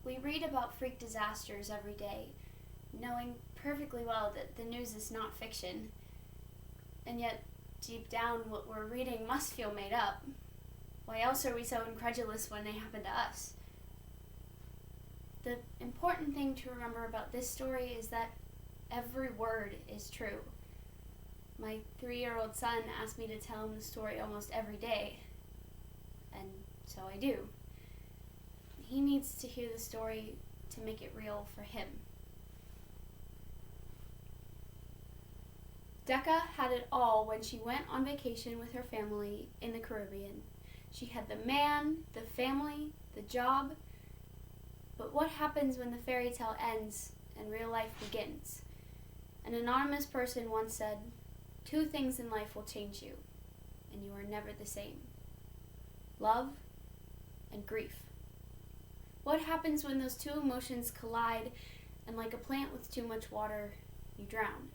We read about freak disasters every day, knowing perfectly well that the news is not fiction. And yet, deep down, what we're reading must feel made up. Why else are we so incredulous when they happen to us? The important thing to remember about this story is that every word is true. My 3-year-old son asked me to tell him the story almost every day, and so I do. He needs to hear the story to make it real for him. Decca had it all when she went on vacation with her family in the Caribbean. She had the man, the family, the job. But what happens when the fairy tale ends and real life begins? An anonymous person once said, 2 things in life will change you, and you are never the same. Love and grief. What happens when those 2 emotions collide and like a plant with too much water, you drown?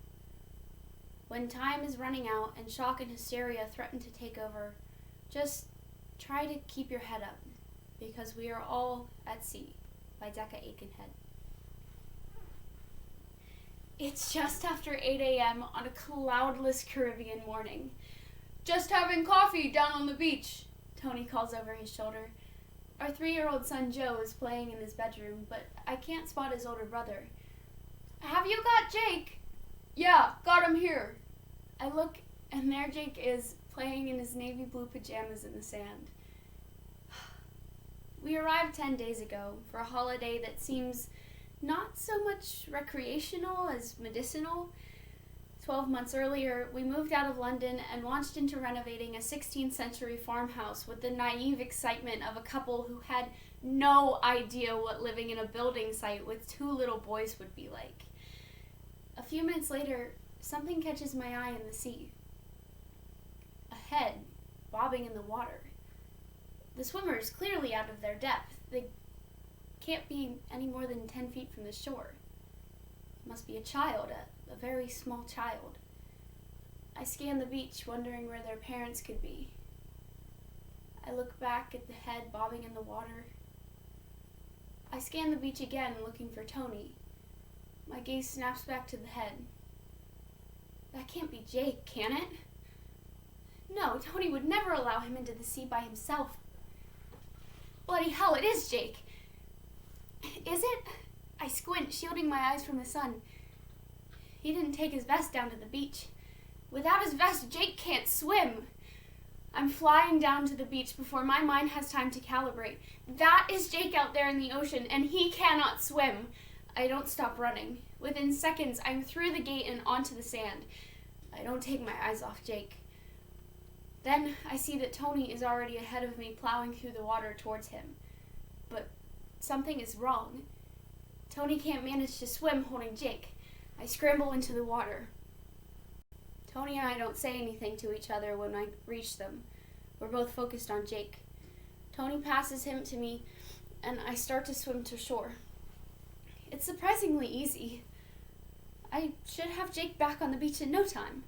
When time is running out and shock and hysteria threaten to take over, just try to keep your head up, because we are all at sea, by Decca Aitkenhead. It's just after 8 a.m. on a cloudless Caribbean morning. "Just having coffee down on the beach," Tony calls over his shoulder. Our 3-year-old son Joe is playing in his bedroom, but I can't spot his older brother. "Have you got Jake?" "Yeah, got him here." I look, and there Jake is, playing in his navy blue pajamas in the sand. We arrived 10 days ago for a holiday that seems not so much recreational as medicinal. 12 months earlier, we moved out of London and launched into renovating a 16th century farmhouse with the naive excitement of a couple who had no idea what living in a building site with 2 little boys would be like. A few minutes later, something catches my eye in the sea. A head bobbing in the water. The swimmer is clearly out of their depth. They can't be any more than 10 feet from the shore. It must be a child, a very small child. I scan the beach, wondering where their parents could be. I look back at the head bobbing in the water. I scan the beach again, looking for Tony. My gaze snaps back to the head. That can't be Jake, can it? No, Tony would never allow him into the sea by himself. Bloody hell, it is Jake. Is it? I squint, shielding my eyes from the sun. He didn't take his vest down to the beach. Without his vest, Jake can't swim. I'm flying down to the beach before my mind has time to calibrate. That is Jake out there in the ocean, and he cannot swim. I don't stop running. Within seconds, I'm through the gate and onto the sand. I don't take my eyes off Jake. Then I see that Tony is already ahead of me, plowing through the water towards him. But something is wrong. Tony can't manage to swim holding Jake. I scramble into the water. Tony and I don't say anything to each other when I reach them. We're both focused on Jake. Tony passes him to me, and I start to swim to shore. It's surprisingly easy. I should have Jake back on the beach in no time.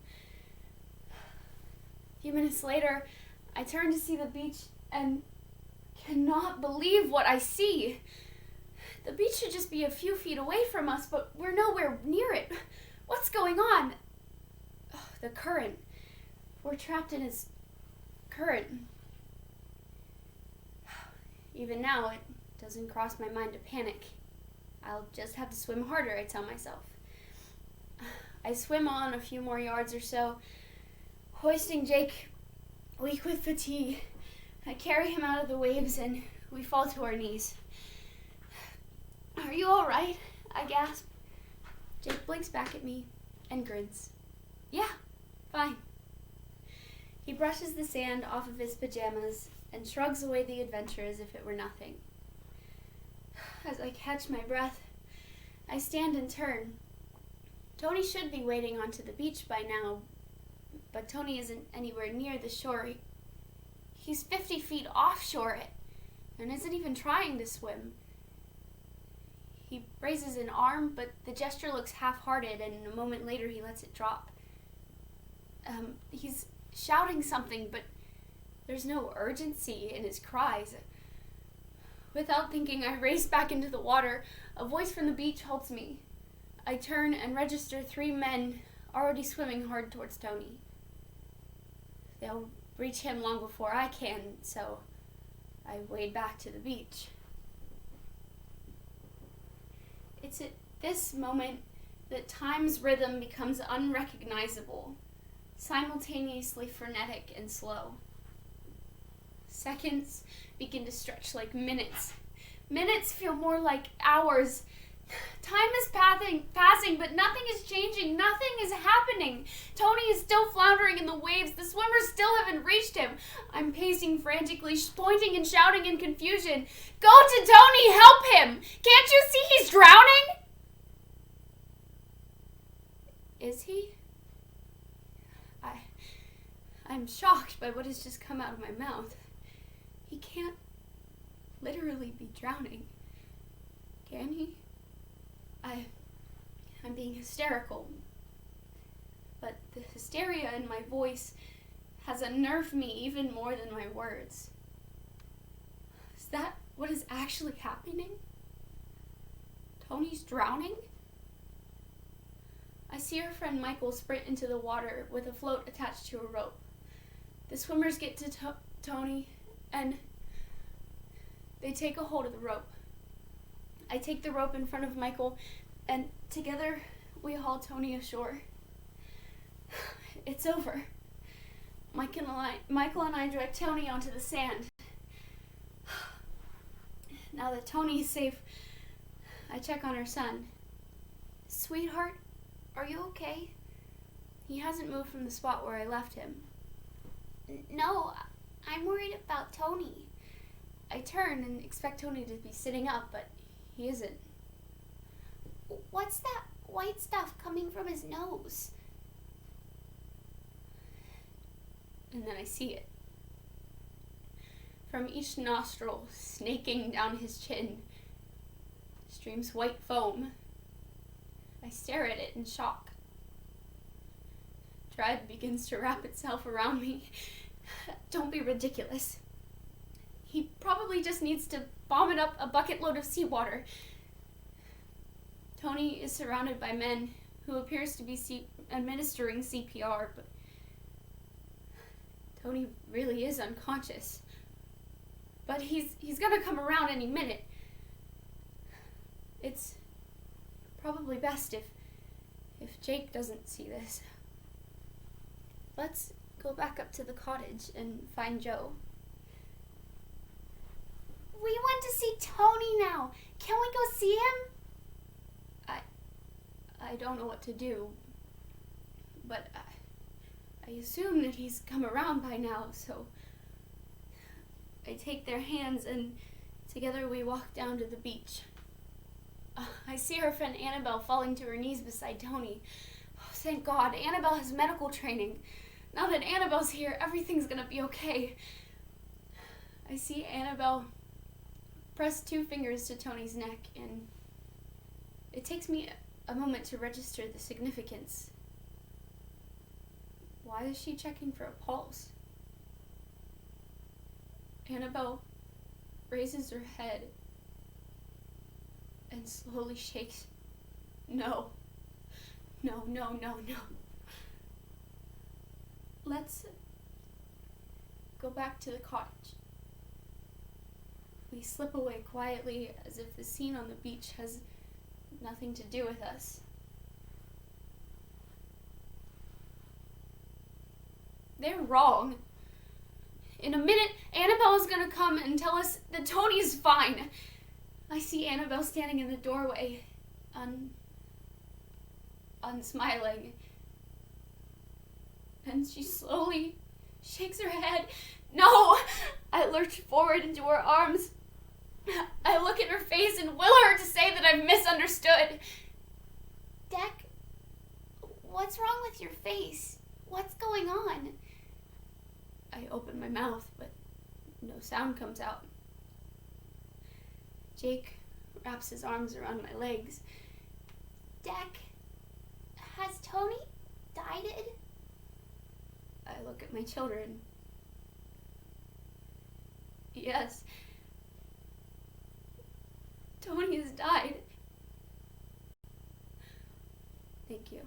A few minutes later, I turn to see the beach and cannot believe what I see. The beach should just be a few feet away from us, but we're nowhere near it. What's going on? Oh, the current. We're trapped in its current. Even now, it doesn't cross my mind to panic. I'll just have to swim harder, I tell myself. I swim on a few more yards or so, hoisting Jake, weak with fatigue. I carry him out of the waves and we fall to our knees. "Are you all right?" I gasp. Jake blinks back at me and grins. "Yeah, fine." He brushes the sand off of his pajamas and shrugs away the adventure as if it were nothing. As I catch my breath, I stand and turn. Tony should be wading onto the beach by now, but Tony isn't anywhere near the shore. He's 50 feet offshore and isn't even trying to swim. He raises an arm, but the gesture looks half-hearted, and a moment later he lets it drop. He's shouting something, but there's no urgency in his cries. Without thinking, I race back into the water. A voice from the beach halts me. I turn and register 3 men already swimming hard towards Tony. They'll reach him long before I can, so I wade back to the beach. It's at this moment that time's rhythm becomes unrecognizable, simultaneously frenetic and slow. Seconds begin to stretch like minutes. Minutes feel more like hours. Time is passing, but nothing is changing. Nothing is happening. Tony is still floundering in the waves. The swimmers still haven't reached him. I'm pacing frantically, pointing and shouting in confusion. Go to Tony! Help him! Can't you see he's drowning? Is he? I'm shocked by what has just come out of my mouth. He can't literally be drowning. Can he? I'm being hysterical. But the hysteria in my voice has unnerved me even more than my words. Is that what is actually happening? Tony's drowning? I see our friend Michael sprint into the water with a float attached to a rope. The swimmers get to Tony and they take a hold of the rope. I take the rope in front of Michael, and together we haul Tony ashore. It's over. Michael and I drag Tony onto the sand. Now that Tony is safe, I check on our son. Sweetheart, are you okay? He hasn't moved from the spot where I left him. No, I'm worried about Tony. I turn and expect Tony to be sitting up, but he isn't. What's that white stuff coming from his nose? And then I see it. From each nostril, snaking down his chin, streams white foam. I stare at it in shock. Dread begins to wrap itself around me. Don't be ridiculous. He probably just needs to vomit up a bucket load of seawater. Tony is surrounded by men who appears to be administering CPR, but Tony really is unconscious. But he's gonna come around any minute. It's probably best if Jake doesn't see this. Let's go back up to the cottage and find Joe. We want to see Tony now. Can we go see him? I don't know what to do, but I assume that he's come around by now, so I take their hands and together we walk down to the beach. I see our friend Annabelle falling to her knees beside Tony. Oh, thank God, Annabelle has medical training. Now that Annabelle's here, everything's gonna be okay. I see Annabelle press 2 fingers to Tony's neck, and it takes me a moment to register the significance. Why is she checking for a pulse? Annabelle raises her head and slowly shakes. No. Let's go back to the cottage. We slip away quietly as if the scene on the beach has nothing to do with us. They're wrong. In a minute, Annabelle is gonna come and tell us that Tony is fine. I see Annabelle standing in the doorway, unsmiling. And she slowly shakes her head. No! I lurch forward into her arms. I look at her face and will her to say that I've misunderstood. Deck, what's wrong with your face? What's going on? I open my mouth, but no sound comes out. Jake wraps his arms around my legs. Deck, has Tony died? I look at my children. Yes. Tony has died. Thank you.